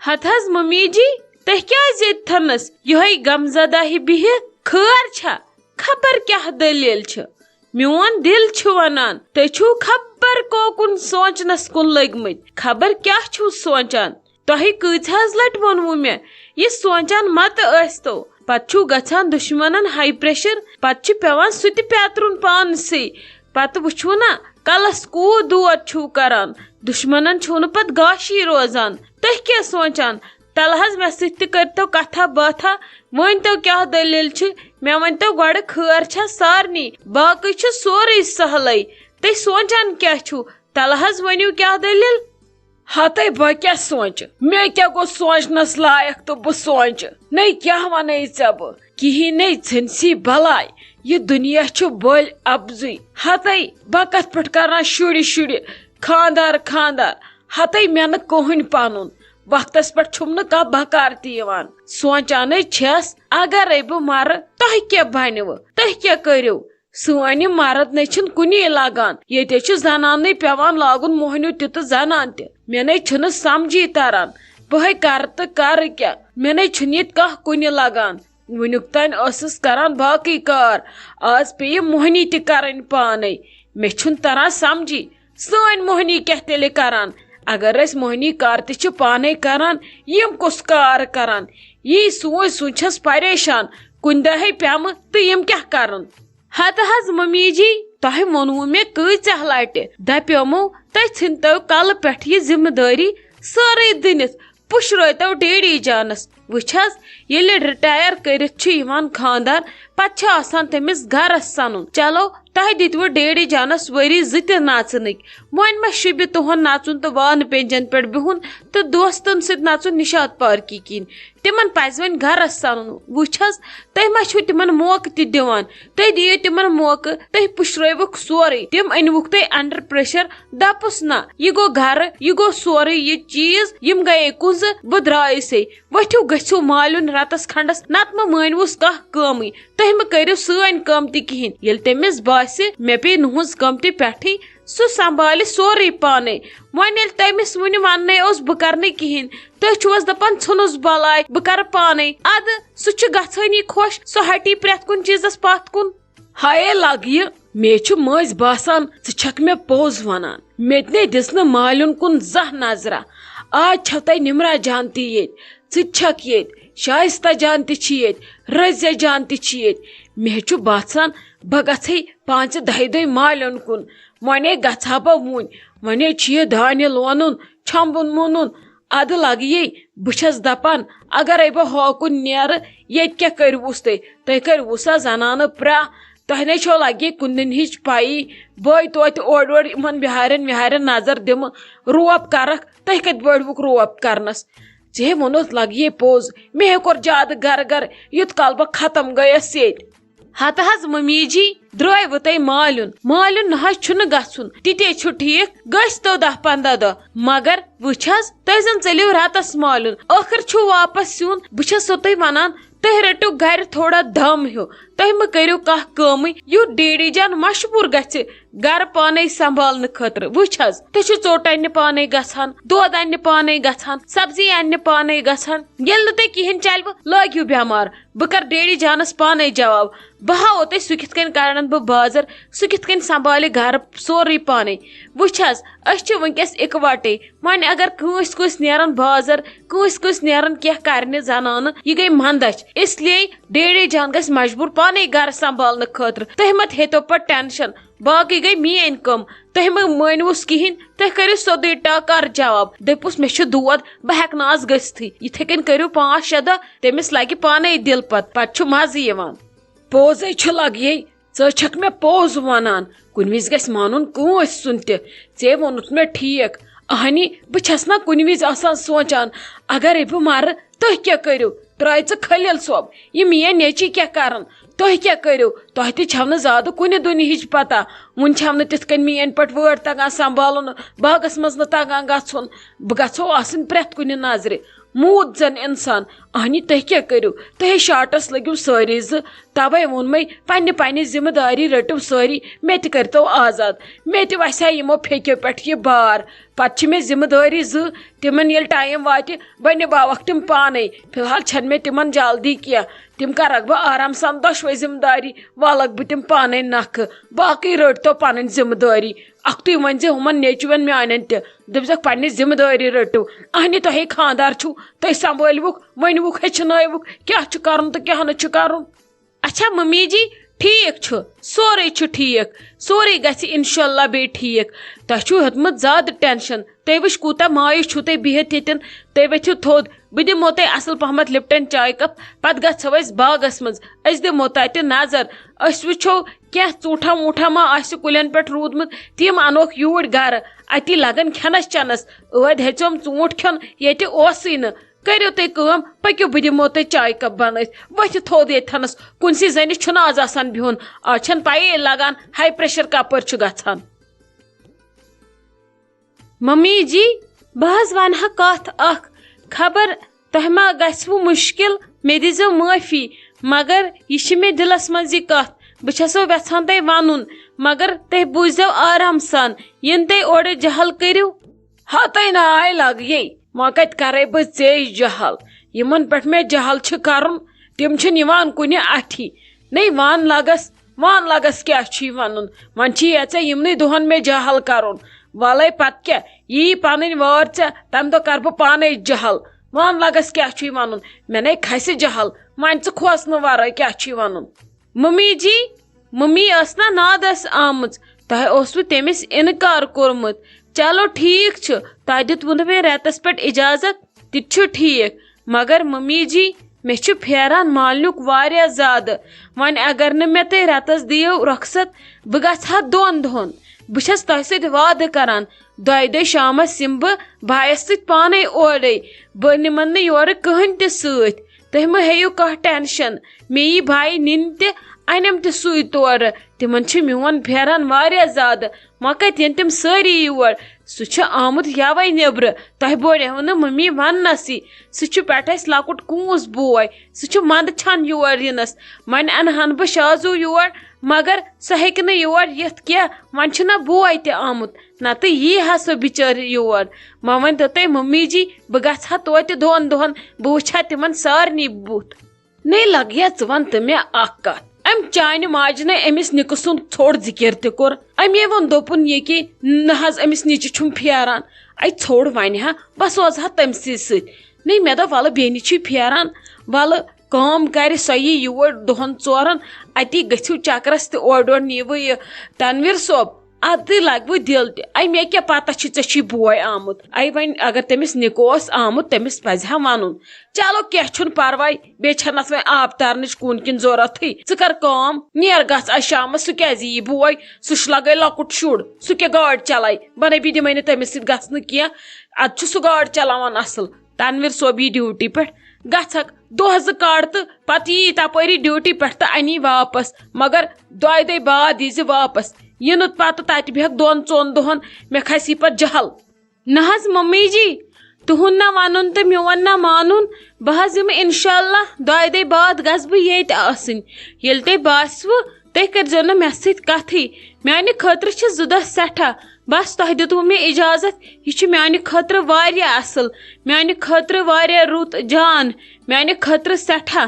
ہت حظ ممی جی تہ کیاز یت تھنس یہ غم زدہ ہی بہت خیر چھا خبر کیا دلیل چھ میون دل چھ ونان تہ چھو خبر کوکن سوچنس کن لگمت خبر کیا چھو سوچان تہ کۭژہس لٹ ونو مے یہ سوچان مت ٲسۍتو پتہٕ چھو گژھان دشمنن ہائی پریشر پتہٕ چھ پیوان سہ تہ پیترن پانسٕے پتہٕ وچھو نا کلس کوٗت دود چھو کران دشمنن چھو نہٕ پتہٕ گاشی روزان تہ کیا سوچان تل حظ مے سۭتۍ تہِ کٔرتو کتھا باتھا ؤنتو کیا دلیل چھ مے ؤنتو گۄڈٕ خٲر چھا سارنٕے باقٕے چھُ سورُے سہلٕے تُہۍ سونچان کیا چھو تل حظ ؤنِو کیا دلیل ہتے بہ کیا سوچ مے کیا گو سوچنس لائق تو بہ سوچ نئی کیا ونے ژے بہ کہین نئی ژھنسی بلاے یہ دنیا چھ بل ابزُے ہتے بہ کتھ پٹھ کران شُرِ شُرِ خاندار خاندار ہتے مے نہ کٕہٕنۍ پنُن وقتس پٹھ چھُم نہٕ کانٛہہ بکار تہِ یِوان سونچانے چھس اگرے بہ مرٕ تۄہہِ کیاہ بنوٕ تُہۍ کیاہ کٔرِو سٲنۍ یِم مرد نے چھِنہٕ کُنی لگان ییٚتہِ چھُ زنانٕے پیوان لاگُن موہنیو تہِ تہٕ زنان تہِ مےٚ نے چھُنہٕ سمجھی تران بہے کرٕ تہٕ کرٕ کیاہ مےٚ نے چھُنہٕ ییٚتہِ کانٛہہ کُنہِ لگان وُنیُک تانۍ ٲسٕس کران باقٕے کار آز پیٚیہِ موہنی تہِ کرٕنۍ پانے مےٚ چھُنہٕ تران سمجھی سٲنۍ موہنی کیاہ تیٚلہِ کران اگر أسۍ موہنی کار تہِ چھِ پانے کران یِم کُس کار کران یی سوٗنچ سوٗنچ چھس پریشان کُنہِ دۄہ ہے پیٚمہٕ تہٕ یِم کیاہ کرن ہتہٕ حظ ممی جی تۄہہِ ووٚنوٕ مےٚ کۭژاہ لٹہِ دپیومو تُہۍ ژھٕنتو کلہٕ پٮ۪ٹھ یہ ذمہٕ دٲری سٲرٕے دٕنِتھ پُشرٲیتو ڈیڈی جانس وٕچھ حظ ییٚلہِ رِٹایر کٔرِتھ چھُ یِوان خاندار پتہٕ چھُ آسان تٔمِس گرس سنُن چلو تۄہہِ دِتوٕ ڈیڈی جانس ؤری زٕ تہِ نژنٕکۍ وۄنۍ ما شوٗبہِ تُہُنٛد نژُن تہٕ وانہٕ پیٚنجن پٮ۪ٹھ بِہُن تہٕ دوستن سۭتۍ نژُن نشاط پارکہِ کِنۍ تِمن پزِ وۄنۍ گرس سنُن وٕچھ حظ تُہۍ ما چھِو تِمن موقعہٕ تہِ دِوان تُہۍ دِیِو تِمن موقعہٕ تُہۍ پُشرٲوُکھ سورُے تِم أنۍوُکھ تُہۍ انڈر پریشر دپُس نہ یہِ گوٚو گرٕ یہِ گوٚو سورُے یہِ چیٖز یِم گٔیے کُنزٕ بہٕ درٛایسے ؤتھِو گٔژھِو مالیُن رتس کھنڈس نتہٕ مہ مٲنۍوُس کانٛہہ کٲمٕے تُہۍ مہ کٔرِو سٲنۍ کٲم تہِ کِہینۍ ییٚلہِ تٔمِس باسہِ مےٚ پیٚیہِ نُہنٛز کٲم تہِ پٮ۪ٹھٕے سُہ سنبھالہِ سورُے پانے وۄنۍ ییٚلہِ تٔمِس وُنہِ وننے اوس بہٕ کرٕ نہٕ کِہینۍ تُہۍ چھِوس دپان ژھٕنُس بلاے بہٕ کرٕ پانے ادٕ سُہ چھُ گژھٲنی خۄش سُہ ہٹی پرٮ۪تھ کُنہِ چیٖزس پتھ کُن ہاے لگ یہ مے چھُ مٔنٛزۍ باسان ژٕ چھکھ مےٚ پوٚز ونان مےٚ تہِ نے دِژ نہٕ مالیُن کُن زانٛہہ نظرا آز چھو تۄہہِ نمرا جان تہِ ییٚتہِ ژٕ تہِ چھکھ ییٚتہِ شائستہ جان تہِ چھِ ییٚتہِ رزیا جان تہِ چھِ ییٚتہِ مےٚ چھُ باسان بہٕ گژھے 5-10 دۄہہِ مالیُن کُن وۄنۍ گژھٕ ہا بہٕ وُنۍ وۄنۍ چھُ یہِ دانہِ لونُن چھۄمبُن مُنُن ادٕ لگیے بہٕ چھس دپان اگرے بہٕ ہوکُن نیرٕ ییٚتہِ کیاہ کٔرۍوُس تُہۍ کٔرۍوُسا زنانہٕ پرٛا تۄہہِ نے چھو لگے کُنِن ہِچ پایی بٲے توتہِ اورٕ یورٕ یِمن بِہارٮ۪ن وِہارٮ۪ن نظر دِمہٕ روب کرکھ تُہۍ کتہِ بٔڑۍوُکھ روب کرنس ژےٚ ووٚنُتھ لگیے پوٚز مےٚ ہے کوٚر زیادٕ گرٕ گرٕ یُت کال بہٕ ختم گٔیس ییٚتہِ ہتہٕ حظ ممی جی درٛٲیوٕ تۄہہِ مالیُن نہ حظ چھُنہٕ گژھُن تِتے چھُ ٹھیٖک گٔژھۍتو 10-15 دۄہ مگر وٕچھ حظ تُہۍ زن ژٔلِو راتس مالیُن ٲخر چھُ واپس یُن بہٕ چھس سو تۄہہِ ونان تُہۍ رٔٹِو گرِ تھوڑا دم ہیوٗ تُہۍ مہ کٔرِو کانٛہہ کٲمٕے یُتھ ڈیڈی جان مشہوٗر گژھِ گرٕ پانے سنبھالنہٕ خٲطرٕ وٕچھ حظ تُہۍ چھِو ژوٚٹ اننہِ پانے گژھان دۄد اننہِ پانے گژھان سبزی اننہِ پانے گژھان ییٚلہِ نہٕ تۄہہِ کِہینۍ چلوٕ لٲگِو بٮ۪مار بہٕ کرٕ ڈیڈی جانس پانے جواب بہٕ ہاوو تۄہہِ سُہ کِتھ کٔنۍ کڑن بہٕ بازر سُہ کِتھ کٔنۍ سنبھالہِ گرٕ سورُے پانے وٕچھ حظ أسۍ چھِ وٕنکیٚس اِکوٹے وۄنۍ اگر کٲنٛسہِ نیرن بازر کٲنٛسہِ نیرن کینٛہہ کرنہِ زنانہٕ یہِ گٔے منٛدچھ اس لیے ڈیڈی جان گژھِ مجبوٗر پانے گرٕ سنبھالنہٕ خٲطرٕ تُہۍ مت ہیٚتو پتہٕ ٹینشن باقٕے گٔے میٲنۍ کٲم تُہۍ مہ مٲنۍوُس کِہینۍ تُہۍ کٔرِو سیوٚدُے ٹاکار جواب دٔپِوُس مےٚ چھُ دود بہٕ ہٮ۪کہٕ نہٕ آز گٔژھتھٕے یِتھے کٔنۍ کٔرِو 5-6 دۄہ تٔمِس لگہِ پانے دِل پتہٕ چھُ مزٕ یِوان پوٚزے چھُ لگیے ژٕ چھکھ مےٚ پوٚز ونان کُنہِ وِزِ گژھِ مانُن کٲنٛسہِ سُنٛد تہِ ژےٚ ووٚنُتھ مےٚ ٹھیٖک اہنی بہٕ چھس نا کُنہِ وِزِ آسان سونچان اگرے بہٕ مرٕ تُہۍ کیاہ کٔرِو ترٛٲے ژٕ خلیل صٲب یہِ میٲنۍ نیٚچی کیاہ کرن تُہۍ کیاہ کٔرِو تۄہہِ تہِ چھو نہٕ زیادٕ کُنہِ دُنہِچ پتہ وُنہِ چھو نہٕ تِتھ کٔنۍ میٲنۍ پٲٹھۍ وٲر تگان سنبھالُن باغس منٛز نہٕ تگان گژھُن بہٕ گژھو آسٕنۍ پرٮ۪تھ کُنہِ نظرِ موٗد زن انسان اہنی تُہۍ کیاہ کٔرِو تُہۍ شاٹس لٔگِو سٲری زٕ توے وون میں پننہِ ذمہ داری رٔٹِو سٲری مےٚ تہِ کٔرتو آزاد مےٚ تہِ وسہِ یِمو پھیکیو پٮ۪ٹھ یہِ بار پتہٕ چھِ مےٚ ذمہ دٲری زٕ تِمن ییٚلہِ ٹایم واتہِ بہٕ نِباوکھ تِم پانے فی الحال چھنہٕ مےٚ تِمن جلدی کینٛہہ تِم کرکھ بہٕ آرام سان دۄشوے ذمہ داری والکھ بہٕ تِم پانے نکھٕ باقٕے رٔٹتو پنٕنۍ ذمہ دٲری اکھتُے ؤنۍ زِ ہُمن نیچوٮ۪ن میانٮ۪ن تہِ دٔپزکھ پننہِ ذمہ دٲری رٔٹِو اہنہِ تۄہے خاندار چھُو تُہۍ سمبٲلوُکھ ؤنۍوُکھ ہیٚچھنٲیوُکھ کیٛاہ چھُ کرُن تہٕ کیٛاہ نہٕ چھُ کرُن. اچھا ممی جی ٹھیک چھ سورے چھ ٹھیک سورے گژھِ انشاءاللہ بیٚیہِ ٹھیک تۄہہِ چھُو ہیوٚتمُت زیادٕ ٹینشن تُہۍ وٕچھ کوٗتاہ مایوٗس چھُو تُہۍ بِہِتھ ییٚتٮ۪ن تُہۍ ؤتھِو تھوٚد بہٕ دِمو تۄہہِ اصل پہمتھ لپٹن چاے کپ پتہٕ گژھو أسۍ باغس منٛز أسۍ دِمو تتہِ نظر أسۍ وٕچھو کینٛہہ ژوٗنٛٹھا ووٗنٛٹھا ما آسہِ کُلٮ۪ن پٮ۪ٹھ روٗدمُت تِم انوکھ یوٗرۍ گرٕ اتی لگن کھٮ۪نس چٮ۪نس ٲدۍ ہیٚژیوم ژوٗنٛٹھ کھیوٚن ییٚتہِ اوسُے نہٕ کٔرِو تُہۍ کٲم پٔکِو بہٕ دِمو تۄہہِ چاے کپ بنٲیِتھ ؤتھِو تھوٚد ییٚتھنس کُنسٕے زٔنِس چھُنہٕ آز آسان بِہُن آز چھنہٕ پیی لگان ہاے پریشر کپٲرۍ چھُ گژھان. ممی جی بہٕ حظ ونہٕ ہا کتھ اکھ خبر تۄہہِ ما گژھوٕ مُشکل مےٚ دِزیو معٲفی مگر یہِ چھِ مےٚ دِلس منٛز یہِ کتھ بہٕ چھسو یژھان تۄہہِ ونُن مگر تُہۍ بوٗزِو آرام سان یِنہٕ تُہۍ اورٕ جہل کٔرِو. ہتے ناے لگ یے وۄنۍ کتہِ کرے بہٕ ژےٚ جہل یِمن پٮ۪ٹھ مےٚ جہل چھُ کرُن تِم چھِ نِوان کُنہِ اَتھی نَے وان لگس کیٛاہ چھُے ونُن وۄنۍ چھِ ژےٚ یِمنٕے دۄہن مےٚ جہل کرُن ولے پتہٕ کیٛاہ یی پنٕنۍ وٲر ژےٚ تمہِ دۄہ کر بہٕ پانے جہل وان لگس کیٛاہ چھُے ونُن مےٚ نے کھسہِ جہل وۄنۍ ژٕ کھوژنہٕ ورٲے کیٛاہ چھُے ونُن. ممی جی ممی ٲس نا نادس آمٕژ تۄہہِ اوسوٕ تٔمِس اِنکار کوٚرمُت چلو ٹھیک چھُ تۄہہِ دِتوٕ نہٕ مےٚ رٮ۪تس پٮ۪ٹھ اجازت تہِ چھُ ٹھیک مگر ممی جی مےٚ چھُ پھیران مالنیُک واریاہ زیادٕ وۄنۍ اگر نہٕ مےٚ تُہۍ رٮ۪تس دِیو رۄخصت بہٕ گژھٕ ہا 2 دۄہن بہٕ چھس تۄہہِ سۭتۍ وعدٕ کران 2 دۄہہِ شامس یِمہٕ بہٕ بایس سۭتۍ پانے اورے بہٕ نِمن نہٕ یورٕ کٕہٕنۍ تہِ سۭتۍ تُہۍ مہٕ ہیٚیِو کانٛہہ ٹینشن مےٚ یی بھاے نِنہِ تہِ انیم تہِ سُے تورٕ تِمن چھُ میون پھیران واریاہ زیادٕ وۄنۍ کتہِ یِن تِم سٲری یور سُہ چھُ آمُت یوے نیبرٕ تۄہہِ بوریو نہٕ ممی وننسٕے سُہ چھُ پٮ۪ٹھ اسہِ لۄکُٹ کوٗس بوے سُہ چھُ منٛدچھان یور یِنس وۄنۍ انہن بہٕ شازو یور مگر سُہ ہیٚکہِ نہٕ یور یِتھ کینٛہہ وۄنۍ چھُنہ بوے تہِ آمُت نتہٕ یی ہا سُہ بِچٲرۍ یور وۄنۍ ؤنتو تُہۍ ممی جی بہٕ گژھٕ ہا توتہِ 2 دۄہن بہٕ وٕچھِ ہا تِمن سارنٕے بُتھ. نے لگیا ژٕ ون تہٕ مےٚ اکھ کتھ امہِ چانہِ ماجہِ نے أمِس نِکہٕ سُنٛد ژھوٚڑ ذِکِر تہِ کوٚر امی ووٚن دوٚپُن یہِ کہِ نہ حظ أمِس نِچہِ چھُم پھیران اے ژھوٚڑ ونہِ ہا بہٕ سوزٕ ہا تٔمسٕے سۭتۍ نے مےٚ دوٚپ ولہٕ بیٚنہِ چھُے پھیران ولہٕ کٲم کرِ سۄ یی یور 2 ژورن اتی گٔژھِو چکرس تہِ اورٕ یورٕ نیٖوٕ یہِ تنویر صٲب ادٕ لگوٕ دِل تہِ اے مےٚ کیٛاہ پتہ چھِ ژےٚ چھُے بوے آمُت اے وۄنۍ اگر تٔمِس نِکہٕ اوس آمُت تٔمِس پزِ ہا ونُن چلو کینٛہہ چھُنہٕ پرواے بیٚیہِ چھنس وۄنۍ آب تارنٕچ کوٗن کِنۍ ضروٗرتھٕے ژٕ کر کٲم نیر گژھ آز شامس سُہ کیٛازِ یی بوے سُہ چھُ لگے لۄکُٹ شُر سُہ کیٛاہ گٲڑۍ چلاوِ بنٲبی دِمے نہٕ تٔمِس سۭتۍ گژھنہٕ کینٛہہ ادٕ چھُ سُہ گٲڑۍ چلاوان اصل تنویر صٲب یی ڈیوٹی پٮ۪ٹھ گژھکھ 2 زٕ کڑ تہٕ پتہٕ یی تپٲری ڈیوٹی پٮ۪ٹھ تہٕ اَنی واپس مگر 2 دۄہہِ بعد یی زِ واپس یِنہٕ پتہٕ تتہِ بیٚہکھ 2-4 دۄہن مےٚ کھسی پتہٕ جہل. نہ حظ ممی جی تُہُنٛد نہ ونُن تہٕ میون نہ مانُن بہٕ حظ یِمہٕ انشاءاللہ 2 دۄہہِ بعد گژھٕ بہٕ ییٚتہِ آسٕنۍ ییٚلہِ تۄہہِ باسوٕ تُہۍ کٔرزیٚو نہٕ مےٚ سۭتۍ کتھٕے میانہِ خٲطرٕ چھِ 2 دۄہ سٮ۪ٹھاہ بس تۄہہِ دِتوٕ مےٚ اجازت یہِ چھُ میانہِ خٲطرٕ واریاہ اصل میانہِ خٲطرٕ واریاہ رُت جان میانہِ خٲطرٕ سٮ۪ٹھاہ.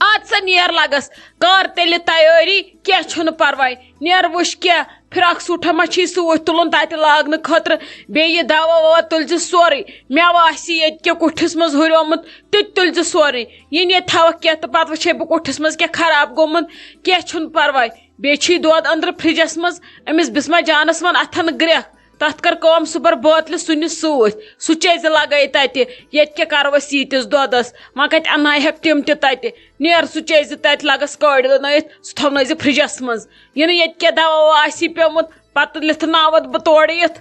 اد سا نیر لگس کر تیٚلہِ تیٲری کینٛہہ چھُنہٕ پرواے نیر وٕچھ کینٛہہ فراک سوٗٹھا ما چھُے سۭتۍ تُلُن تتہِ لاگنہٕ خٲطرٕ بیٚیہِ یہِ دوا ووا تُلزِ سورُے مٮ۪وٕ آسی ییٚتہِ کیٛاہ کُٹھِس منٛز ہُریومُت تہِ تہِ تُلزِ سورُے یِنہٕ ییٚتہِ تھاوکھ کینٛہہ تہٕ پتہٕ وٕچھے بہٕ کُٹھِس منٛز کینٛہہ خراب گوٚمُت کینٛہہ چھُنہٕ پرواے بیٚیہِ چھُے دۄد أنٛدرٕ فرجس منٛز أمِس بسما جانس ون اتھن گرٛٮ۪کھ تتھ کر کٲم سُہ بر بٲتلہِ سُنِس سۭتۍ سُہ چیزِ لگٲے تتہِ ییٚتہِ کیٛاہ کرو أسۍ ییٖتِس دۄدس وۄنۍ کتہِ اننایہکھ تِم تہِ تتہِ نیر سُہ چیزِ تتہِ لگس کٲڑۍ لٲنٲیِتھ سُہ تھاونٲیزِ فرجس منٛز یِنہٕ ییٚتہِ کیٛاہ دوا ووا آسی پیومُت پتہٕ لِتھناوتھ بہٕ تورٕ یِتھ.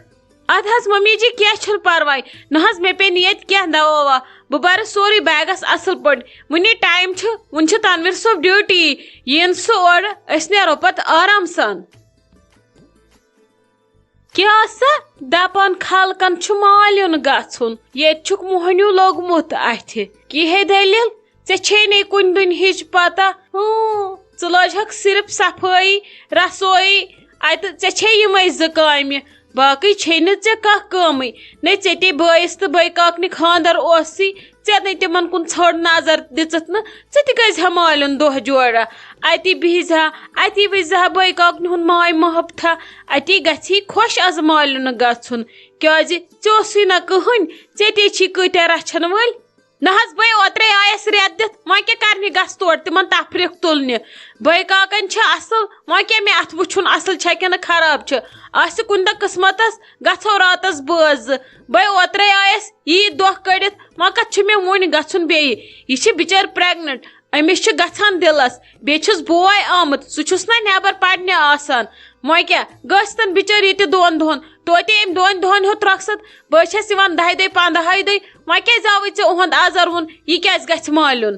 اد حظ ممی جی کینٛہہ چھُنہٕ پرواے نہ حظ مےٚ پیٚیہِ نہٕ ییٚتہِ کینٛہہ دوا ووا بہٕ برٕ سورُے بیگس اصل پٲٹھۍ وُنہِ ٹایم چھُ وُنہِ چھُ تنویر صٲب ڈیوٹی یِن سُہ اورٕ أسۍ نیرو پتہٕ آرام سان. کیٛاہ سا دپان خلقن چھُ مالیُن گژھُن ییٚتہِ چھُکھ موہنیوٗ لوٚگمُت اتھِ کِہے دٔلیٖل ژےٚ چھے نَے کُنہِ دُنہِچ پتہ لاجہک صرف صفائی رسوئی اتہ ژے یمے زٕ کامہِ باقی چھے نہٕ ژےٚ کانٛہہ کٲمٕے نے ژےٚ تے بٲیِس تہٕ بٲے کاکنہِ خاندر اوسٕے ژےٚ نَے تِمن کُن ژھٔڑ نظر دِژٕتھ نہٕ ژٕ تہِ گژھِ ہا مالیُن دۄہ جورا اتی بِہزِ ہا اتی وٕچھزِ ہا بٲے کاکنہِ ہُنٛد ماے محبتھا اتی گژھی خۄش آز مالیُن گژھُن کیٛازِ ژےٚ اوسُے نہ کٕہٕنۍ ژےٚ تے چھی کۭتیاہ رچھن وٲلۍ نہ حظ بٲے اوترے آیس رٮ۪تھ دِتھ وۄنۍ کیٛاہ کرنہِ گژھ تور تِمن تفریٖق تُلنہِ بٲے کاکن چھِ اصل وۄنۍ کیٛاہ مےٚ اتھ وٕچھُن اصل چھا کِنہٕ خراب چھِ آسہِ کُنہِ دۄہ قٕسمتس گژھو راتس بٲژ زٕ بٲے اوترے آیس ییٖتۍ دۄہ کٔڑِتھ وۄنۍ کتھ چھُ مےٚ وُنہِ گژھُن بیٚیہِ یہِ چھِ بِچٲر پریگننٹ أمِس چھُ گژھان دِلس بیٚیہِ چھُس بوے آمُت سُہ چھُس نہ نٮ۪بر پرنہِ آسان وۄنۍ کیٛاہ گٔژھتن بِچٲر ییٚتہِ 2 دۄہن توتہِ أمۍ 2 دۄہن ہیوٚت رۄخصت بہٕ چھس یِوان 10 دۄہہِ 15 دۄہہِ وۄنۍ کیٛازِ آوٕے ژےٚ اُہُنٛد آزروُن یہِ کیٛازِ گژھِ مالیُن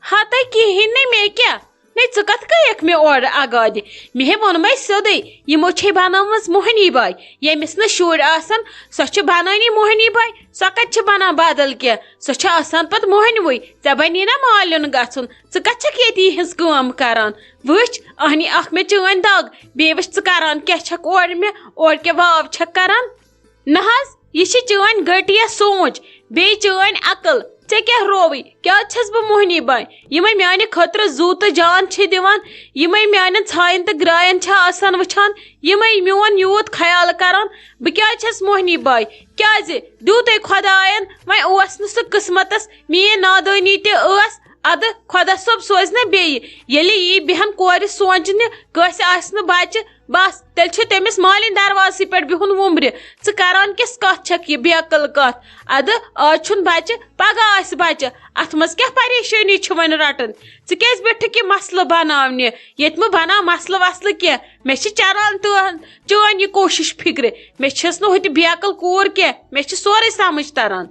ہتا کِہیٖنۍ نہٕ مےٚ کیٛاہ نے ژٕ کتھ گٔیکھ مےٚ اورٕ اگادِ مےٚ ہے ووٚنمے سیوٚدُے یِمو چھے بنٲومٕژ موہنی باے ییٚمِس نہٕ شُرۍ آسان سۄ چھِ بنٲنی موہنی باے سۄ کتہِ چھِ بنان بدل کینٛہہ سۄ چھِ آسان پتہٕ موہنوٕے ژےٚ بنی نا مالیُن گژھُن ژٕ کتھ چھکھ ییٚتہِ یِہٕنٛز کٲم کران وٕچھ اہنی اکھ مےٚ چٲنۍ دگ بیٚیہِ وٕچھ ژٕ کران کیٛاہ چھکھ اورٕ مےٚ اورٕ کیٛاہ واو چھکھ کران نہ حظ یہ چھ چٲنۍ گٹیا سونچ بیٚیہِ چٲنۍ عقل ژےٚ کیٛاہ رووٕے کیٛازِ چھس بہٕ موہنی باے یِمے میانہِ خٲطرٕ زوٗ تہٕ جان چھِ دِوان یِمے میانٮ۪ن ژھایَن تہٕ گرٛایَن چھِ آسان وٕچھان یِمے میون یوٗت خیال کران بہٕ کیٛازِ چھس موہنی باے کیٛازِ دیُتے خۄدایَن وۄنۍ اوس نہٕ سُہ قٕسمتس میٲنۍ نادٲنی تہِ ٲس ادٕ خۄدا صٲب سوزِ نہ بیٚیہِ ییٚلہِ یی بیہن کورِ سونچنہِ کٲنٛسہِ آسہِ نہٕ بچہِ بس تیٚلہِ چھُ تٔمِس مالِنۍ دروازسٕے پٮ۪ٹھ بِہُن وُمبرِ ژٕ کران کِس کتھ چھکھ یہِ بے عقل کتھ ادٕ آز چھُنہٕ بچہِ پگاہ آسہِ بچہِ اتھ منٛز کیٛاہ پریشٲنی چھِ وۄنۍ رٹان ژٕ کیٛازِ بیٹھکھ یہِ مسلہٕ بناونہِ ییٚتہِ بہٕ بناو مسلہٕ وسلہٕ کینٛہہ مےٚ چھِ چلان چٲنۍ یہِ کوٗشش فکرِ مےٚ چھس نہٕ ہُتہِ بے عقل کوٗر کینٛہہ مےٚ چھِ سورُے سمجھ تران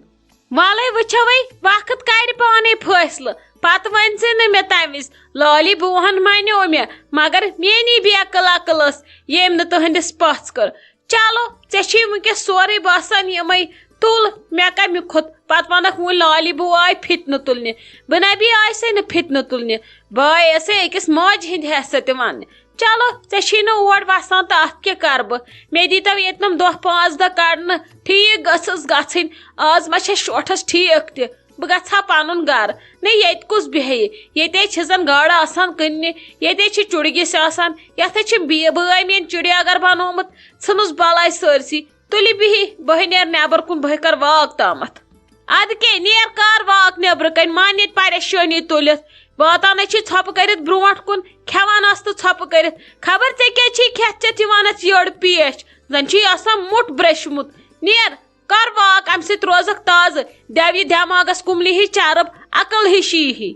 والے وٕچھو وَے وقت کرِ پانے فٲصلہٕ پتہٕ ؤنۍ زِ نہٕ مےٚ تمہِ وِزِ لالی بوہن مانیو مےٚ مگر میٲنی بے عقل عقل ٲس ییٚمۍ نہٕ تٕہنٛدِس پژھ کٔر چلو ژےٚ چھُے وٕنکیٚس سورُے باسان یِمے تُل مےٚ کمہِ کھوٚت پتہٕ ونکھ وۄنۍ لالی بوٗ آے فِتنہٕ تُلنہِ بہٕ نبی آسے نہٕ فِتنہٕ تُلنہِ باے ٲسے أکِس ماجہِ ہِنٛدِ حیثیت تہِ وننہِ چلو ژےٚ چھی نہٕ اور وسان تہٕ اتھ کیٛاہ کرٕ بہٕ مےٚ دیٖتو ییٚتنم 2-5 دۄہ کڑنہٕ ٹھیٖک گٔژھٕس گژھٕنۍ آز ما چھس شوٹھس ٹھیٖک تہِ بہٕ گژھٕ ہا پنُن گرٕ نہ ییٚتہِ کُس بیٚہہِ ییٚتے چھِ زن گاڈٕ آسان کٕننہِ ییٚتے چھِ چُڑگِس آسان یتھے چھِ بٲے میٲنۍ چِڑیا گھر بنومُت ژھٕنُس بلاے سٲرسٕے تُلہِ بِہی بہٕ نیر نٮ۪بر کُن بہٕ کر واک تامتھ ادٕ کیٛاہ نیر کر واک نیبرٕ کنۍ مان ییٚتہِ پریشٲنی تُلِتھ واتانے چھی ژھۄپہٕ کٔرِتھ برونٛٹھ کُن کھٮ۪وان آس تہٕ ژھۄپہٕ کٔرِتھ خبر ژےٚ کیٛاہ چھی کھٮ۪تھ چٮ۪تھ یِوان اتھ یٔڑ پیش زن چھُے آسان مُٹھ برٛشمُت نیر کر واک امہِ سۭتۍ روزکھ تازٕ دٮ۪و یہِ دٮ۪ماغس کُملہِ ہِش چرٕب عقل ہِش یی